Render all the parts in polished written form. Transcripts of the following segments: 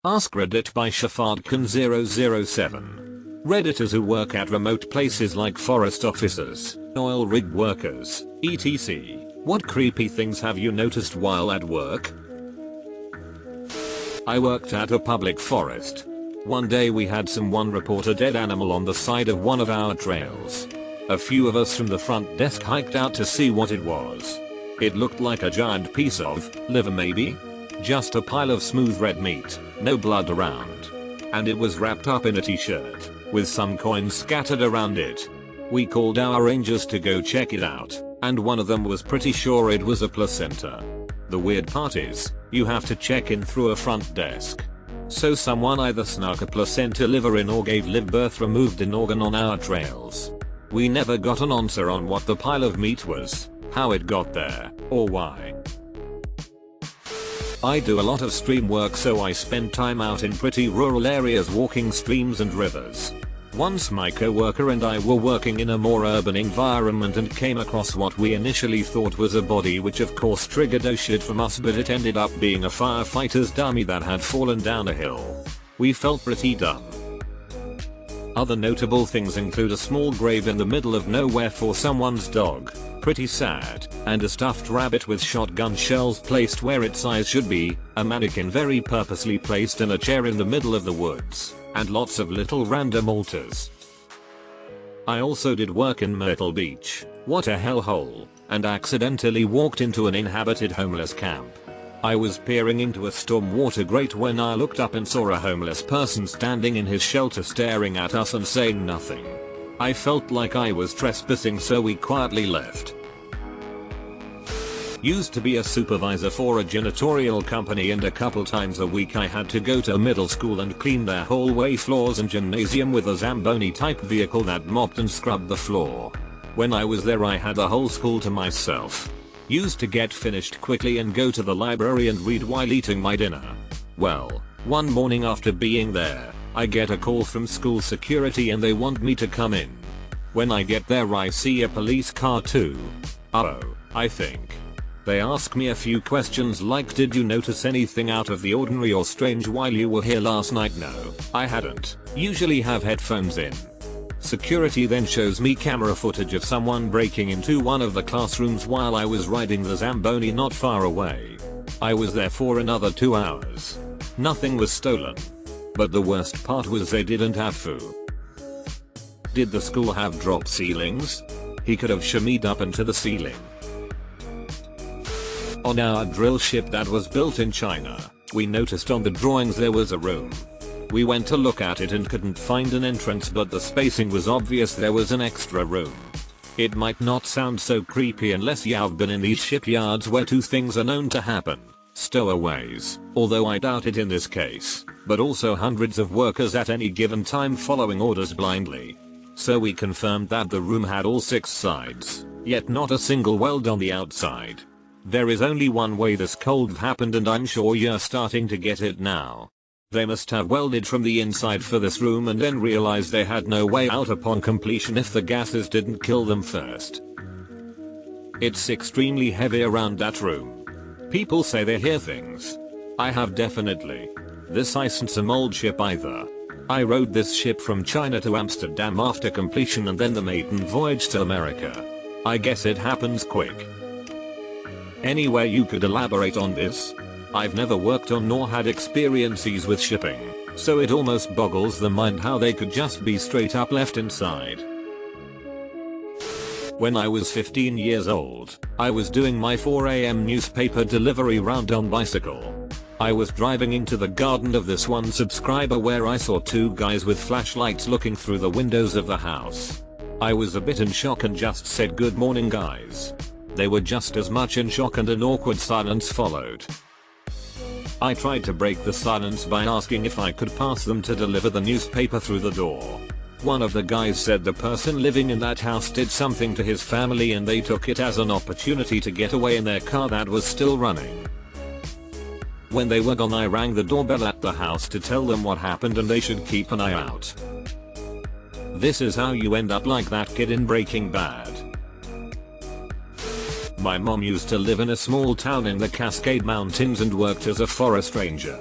AskReddit by Shafadkan007. Redditors who work at remote places like forest officers, oil rig workers, etc. What creepy things have you noticed while at work? I worked at a public forest. One day we had someone report a dead animal on the side of one of our trails. A few of us from the front desk hiked out to see what it was. It looked like a giant piece of liver, maybe? Just a pile of smooth red meat, no blood around. And it was wrapped up in a t-shirt, with some coins scattered around it. We called our rangers to go check it out, and one of them was pretty sure it was a placenta. The weird part is, you have to check in through a front desk. So someone either snuck a placenta liver in or gave live birth removed an organ on our trails. We never got an answer on what the pile of meat was, how it got there, or why. I do a lot of stream work, so I spend time out in pretty rural areas walking streams and rivers. Once my co-worker and I were working in a more urban environment and came across what we initially thought was a body, which of course triggered oh shit from us, but it ended up being a firefighter's dummy that had fallen down a hill. We felt pretty dumb. Other notable things include a small grave in the middle of nowhere for someone's dog, pretty sad, and a stuffed rabbit with shotgun shells placed where its eyes should be, a mannequin very purposely placed in a chair in the middle of the woods, and lots of little random altars. I also did work in Myrtle Beach, what a hellhole, and accidentally walked into an inhabited homeless camp. I was peering into a stormwater grate when I looked up and saw a homeless person standing in his shelter staring at us and saying nothing. I felt like I was trespassing, so we quietly left. Used to be a supervisor for a janitorial company, and a couple times a week I had to go to a middle school and clean their hallway floors and gymnasium with a Zamboni type vehicle that mopped and scrubbed the floor. When I was there I had the whole school to myself. Used to get finished quickly and go to the library and read while eating my dinner. Well, one morning after being there, I get a call from school security and they want me to come in. When I get there I see a police car too. Oh, I think. They ask me a few questions like, did you notice anything out of the ordinary or strange while you were here last night? No, I hadn't. Usually have headphones in. Security then shows me camera footage of someone breaking into one of the classrooms while I was riding the Zamboni not far away. I was there for another 2 hours. Nothing was stolen. But the worst part was they didn't have food. Did the school have drop ceilings? He could have shimmied up into the ceiling. On our drill ship that was built in China, we noticed on the drawings there was a room. We went to look at it and couldn't find an entrance, but the spacing was obvious there was an extra room. It might not sound so creepy unless you've been in these shipyards where two things are known to happen. Stowaways, although I doubt it in this case, but also hundreds of workers at any given time following orders blindly. So we confirmed that the room had all 6 sides, yet not a single weld on the outside. There is only one way this could have happened, and I'm sure you're starting to get it now. They must have welded from the inside for this room and then realized they had no way out upon completion if the gases didn't kill them first. It's extremely heavy around that room. People say they hear things. I have definitely. This isn't some old ship either. I rode this ship from China to Amsterdam after completion and then the maiden voyage to America. I guess it happens quick. Anyway, you could elaborate on this? I've never worked on nor had experiences with shipping, so it almost boggles the mind how they could just be straight up left inside. When I was 15 years old, I was doing my 4 AM newspaper delivery round on bicycle. I was driving into the garden of this one subscriber where I saw 2 guys with flashlights looking through the windows of the house. I was a bit in shock and just said, "Good morning, guys." They were just as much in shock, and an awkward silence followed. I tried to break the silence by asking if I could pass them to deliver the newspaper through the door. One of the guys said the person living in that house did something to his family and they took it as an opportunity to get away in their car that was still running. When they were gone I rang the doorbell at the house to tell them what happened and they should keep an eye out. This is how you end up like that kid in Breaking Bad. My mom used to live in a small town in the Cascade Mountains and worked as a forest ranger.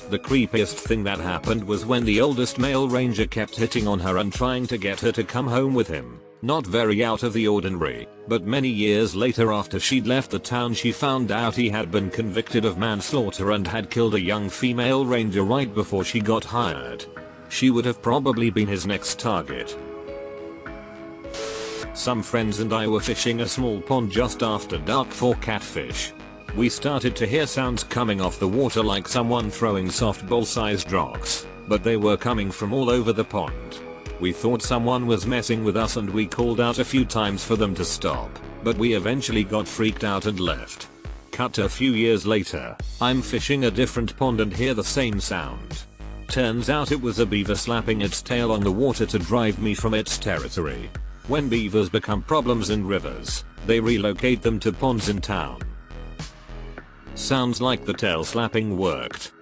The creepiest thing that happened was when the oldest male ranger kept hitting on her and trying to get her to come home with him. Not very out of the ordinary, but many years later after she'd left the town she found out he had been convicted of manslaughter and had killed a young female ranger right before she got hired. She would have probably been his next target. Some friends and I were fishing a small pond just after dark for catfish. We started to hear sounds coming off the water like someone throwing softball-sized rocks, but they were coming from all over the pond. We thought someone was messing with us and we called out a few times for them to stop, but we eventually got freaked out and left. Cut to a few years later, I'm fishing a different pond and hear the same sound. Turns out it was a beaver slapping its tail on the water to drive me from its territory. When beavers become problems in rivers, they relocate them to ponds in town. Sounds like the tail slapping worked.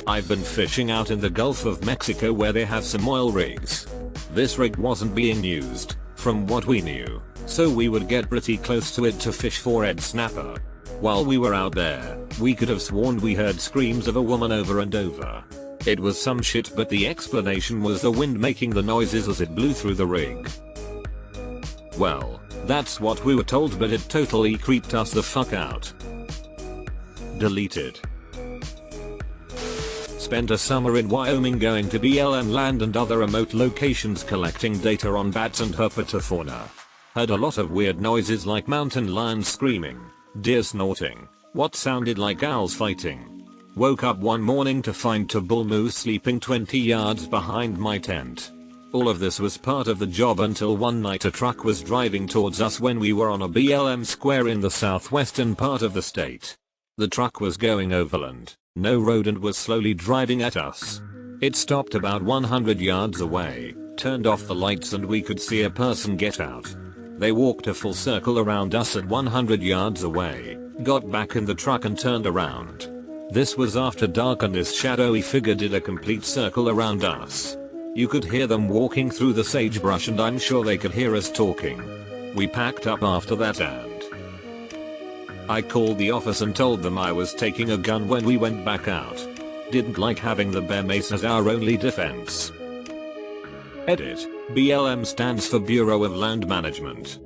I've been fishing out in the Gulf of Mexico where they have some oil rigs. This rig wasn't being used, from what we knew, so we would get pretty close to it to fish for red snapper. While we were out there, we could have sworn we heard screams of a woman over and over. It was some shit, but the explanation was the wind making the noises as it blew through the rig. Well, that's what we were told, but it totally creeped us the fuck out. Deleted. Spent a summer in Wyoming going to BLM land and other remote locations collecting data on bats and herpetofauna. Heard a lot of weird noises like mountain lions screaming, deer snorting, what sounded like owls fighting. Woke up one morning to find two bull moose sleeping 20 yards behind my tent. All of this was part of the job until one night a truck was driving towards us when we were on a BLM square in the southwestern part of the state. The truck was going overland, no road, and was slowly driving at us. It stopped about 100 yards away, turned off the lights, and we could see a person get out. They walked a full circle around us at 100 yards away, got back in the truck and turned around. This was after dark and this shadowy figure did a complete circle around us. You could hear them walking through the sagebrush and I'm sure they could hear us talking. We packed up after that and I called the office and told them I was taking a gun when we went back out. Didn't like having the bear mace as our only defense. Edit. BLM stands for Bureau of Land Management.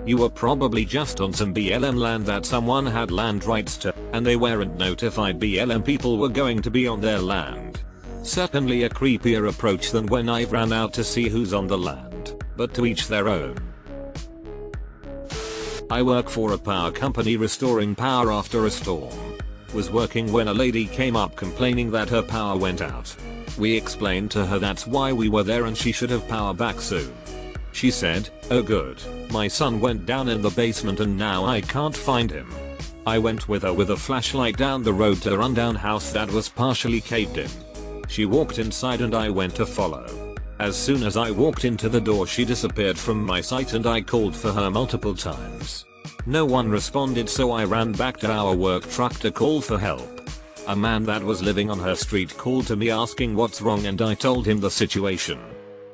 You were probably just on some BLM land that someone had land rights to, and they weren't notified BLM people were going to be on their land. Certainly a creepier approach than when I ran out to see who's on the land, but to each their own. I work for a power company restoring power after a storm. Was working when a lady came up complaining that her power went out. We explained to her that's why we were there and she should have power back soon. She said, "Oh good, my son went down in the basement and now I can't find him." I went with her with a flashlight down the road to a rundown house that was partially caved in. She walked inside and I went to follow. As soon as I walked into the door she disappeared from my sight and I called for her multiple times. No one responded, so I ran back to our work truck to call for help. A man that was living on her street called to me asking what's wrong and I told him the situation.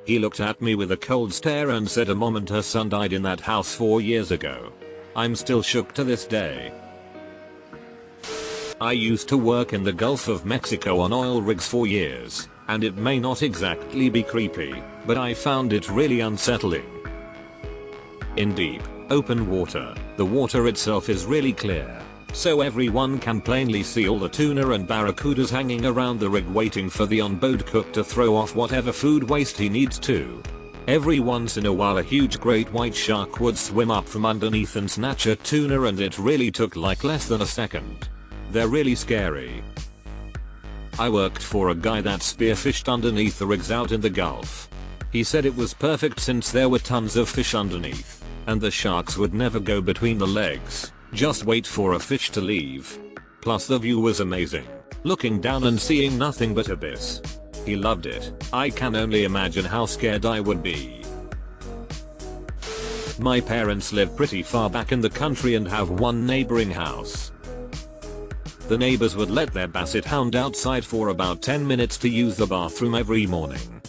He looked at me with a cold stare and said a mom and her son died in that house 4 years ago. I'm still shook to this day. I used to work in the Gulf of Mexico on oil rigs for years, and it may not exactly be creepy, but I found it really unsettling. In deep, open water, the water itself is really clear, so everyone can plainly see all the tuna and barracudas hanging around the rig waiting for the on-board cook to throw off whatever food waste he needs to. Every once in a while a huge great white shark would swim up from underneath and snatch a tuna, and it really took like less than a second. They're really scary. I worked for a guy that spearfished underneath the rigs out in the Gulf. He said it was perfect since there were tons of fish underneath, and the sharks would never go between the legs. Just wait for a fish to leave. Plus the view was amazing, looking down and seeing nothing but abyss. He loved it. I can only imagine how scared I would be. My parents live pretty far back in the country and have one neighboring house. The neighbors would let their basset hound outside for about 10 minutes to use the bathroom every morning.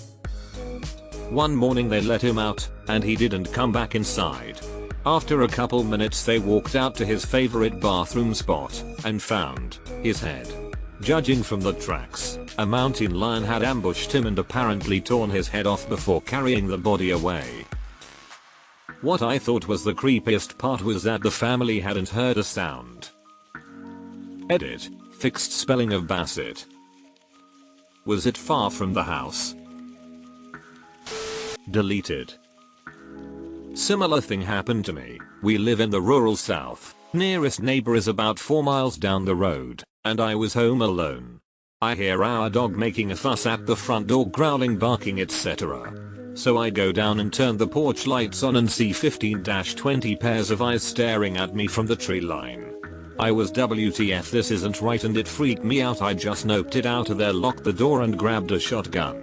One morning they let him out, and he didn't come back inside. After a couple minutes they walked out to his favorite bathroom spot and found his head. Judging from the tracks, a mountain lion had ambushed him and apparently torn his head off before carrying the body away. What I thought was the creepiest part was that the family hadn't heard a sound. Edit. Fixed spelling of Bassett. Was it far from the house? Deleted. Similar thing happened to me. We live in the rural south. Nearest neighbor is about 4 miles down the road, and I was home alone. I hear our dog making a fuss at the front door, growling, barking, etc. So I go down and turn the porch lights on and see 15-20 pairs of eyes staring at me from the tree line. I was WTF, this isn't right, and it freaked me out. I just noped it out of there, locked the door and grabbed a shotgun.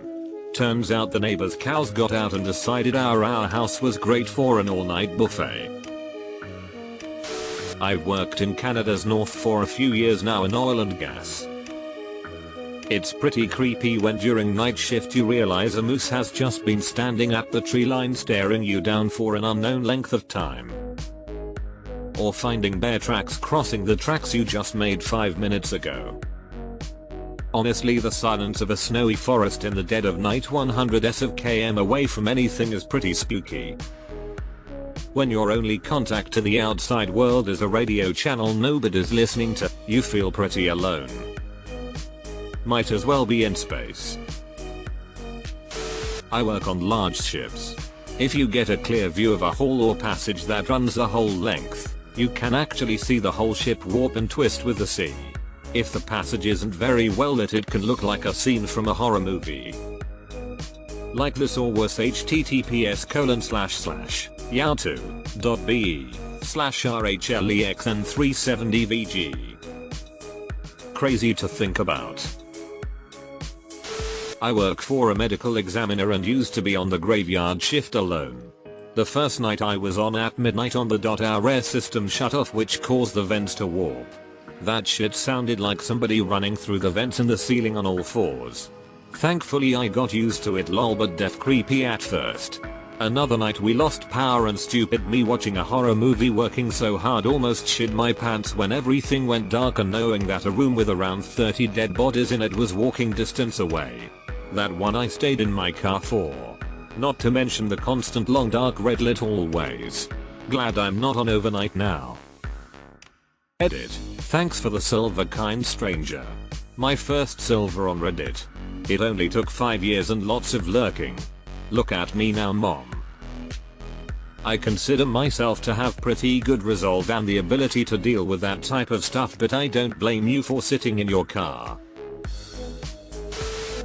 Turns out the neighbor's cows got out and decided our house was great for an all-night buffet. I've worked in Canada's north for a few years now in oil and gas. It's pretty creepy when during night shift you realize a moose has just been standing at the tree line staring you down for an unknown length of time. Or finding bear tracks crossing the tracks you just made 5 minutes ago. Honestly, the silence of a snowy forest in the dead of night 100s of km away from anything is pretty spooky. When your only contact to the outside world is a radio channel nobody's listening to, you feel pretty alone. Might as well be in space. I work on large ships. If you get a clear view of a hall or passage that runs the whole length, you can actually see the whole ship warp and twist with the sea. If the passage isn't very well lit, it can look like a scene from a horror movie. Like this or worse. https://yahoo.be/rhlexn370vg. Crazy to think about. I work for a medical examiner and used to be on the graveyard shift alone. The first night I was on at midnight on the dot, our air system shut off, which caused the vents to warp. That shit sounded like somebody running through the vents in the ceiling on all fours. Thankfully I got used to it, lol, but def creepy at first. Another night we lost power and stupid me watching a horror movie, working so hard almost shit my pants when everything went dark, and knowing that a room with around 30 dead bodies in it was walking distance away. That one I stayed in my car for. Not to mention the constant long dark red lit hallways. Glad I'm not on overnight now. Edit. Thanks for the silver, kind stranger. My first silver on Reddit. It only took 5 years and lots of lurking. Look at me now, mom. I consider myself to have pretty good resolve and the ability to deal with that type of stuff, but I don't blame you for sitting in your car.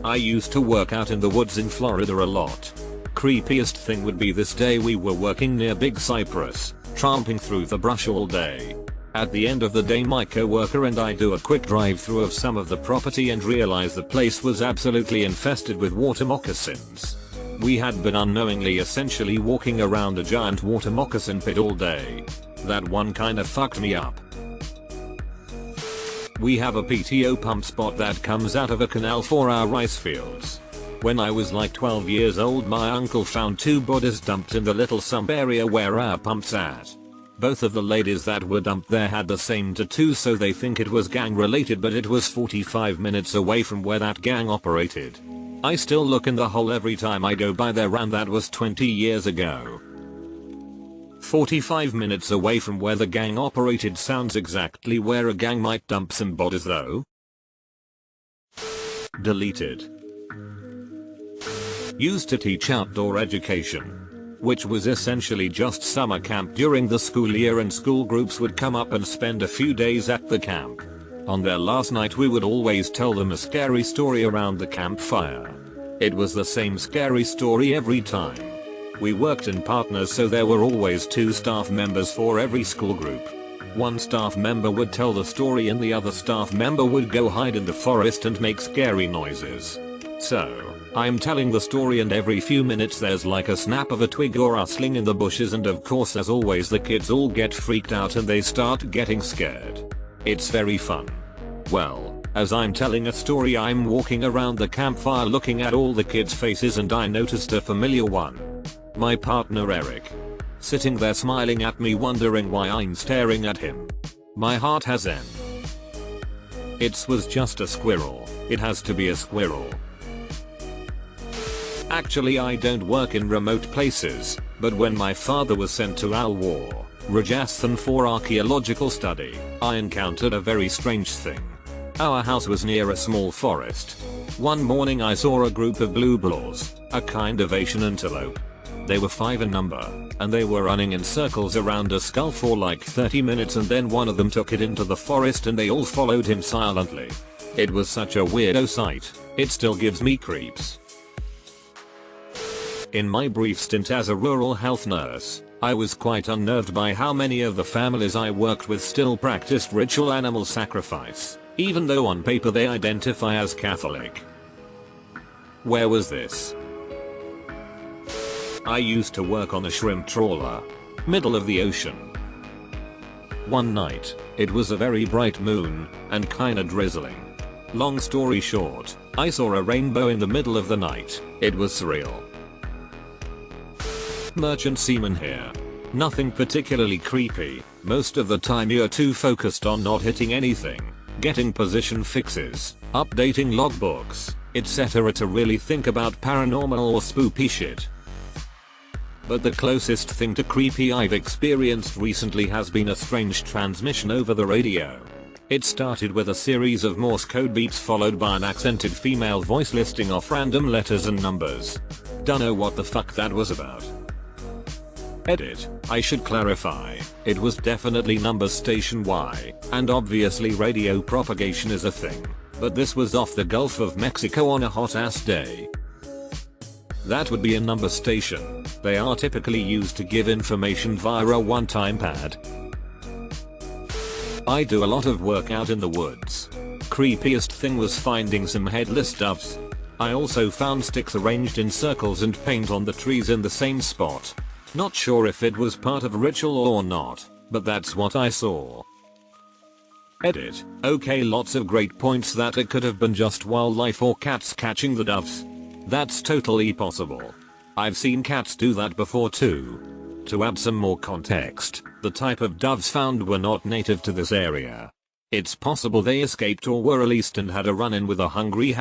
I used to work out in the woods in Florida a lot. Creepiest thing would be this day we were working near Big Cypress, tramping through the brush all day. At the end of the day my co-worker and I do a quick drive through of some of the property and realize the place was absolutely infested with water moccasins. We had been unknowingly essentially walking around a giant water moccasin pit all day. That one kinda fucked me up. We have a PTO pump spot that comes out of a canal for our rice fields. When I was like 12 years old, my uncle found 2 bodies dumped in the little sump area where our pump's at. Both of the ladies that were dumped there had the same tattoo, so they think it was gang related, but it was 45 minutes away from where that gang operated. I still look in the hole every time I go by there, and that was 20 years ago. 45 minutes away from where the gang operated sounds exactly where a gang might dump some bodies though. Deleted. Used to teach outdoor education, which was essentially just summer camp during the school year, and school groups would come up and spend a few days at the camp. On their last night we would always tell them a scary story around the campfire. It was the same scary story every time. We worked in partners, so there were always 2 staff members for every school group. One staff member would tell the story and the other staff member would go hide in the forest and make scary noises. So, I'm telling the story and every few minutes there's like a snap of a twig or rustling in the bushes, and of course as always the kids all get freaked out and they start getting scared. It's very fun. Well, as I'm telling a story I'm walking around the campfire looking at all the kids' faces and I noticed a familiar one. My partner Eric. sitting there smiling at me, wondering why I'm staring at him. My heart has end. It was just a squirrel. It has to be a squirrel. Actually, I don't work in remote places, but when my father was sent to Al War, Rajasthan for archaeological study, I encountered a very strange thing. Our house was near a small forest. One morning I saw a group of bluebells, a kind of Asian antelope. They were 5 in number, and they were running in circles around a skull for like 30 minutes, and then one of them took it into the forest and they all followed him silently. It was such a weirdo sight, it still gives me creeps. In my brief stint as a rural health nurse, I was quite unnerved by how many of the families I worked with still practiced ritual animal sacrifice, even though on paper they identify as Catholic. Where was this? I used to work on a shrimp trawler. Middle of the ocean. One night, it was a very bright moon, and kinda drizzling. Long story short, I saw a rainbow in the middle of the night. It was surreal. Merchant seaman here. Nothing particularly creepy, most of the time you're too focused on not hitting anything, getting position fixes, updating logbooks, etc. to really think about paranormal or spooky shit. But the closest thing to creepy I've experienced recently has been a strange transmission over the radio. It started with a series of Morse code beeps followed by an accented female voice listing off random letters and numbers. Dunno what the fuck that was about. Edit. I should clarify, it was definitely number station Y, and obviously radio propagation is a thing, but this was off the Gulf of Mexico on a hot ass day. That would be a number station. They are typically used to give information via a one-time pad. I do a lot of work out in the woods. Creepiest thing was finding some headless doves. I also found sticks arranged in circles and paint on the trees in the same spot. Not sure if it was part of a ritual or not, but that's what I saw. Edit. Okay, lots of great points that it could have been just wildlife or cats catching the doves. That's totally possible. I've seen cats do that before too. To add some more context, the type of doves found were not native to this area. It's possible they escaped or were released and had a run-in with a hungry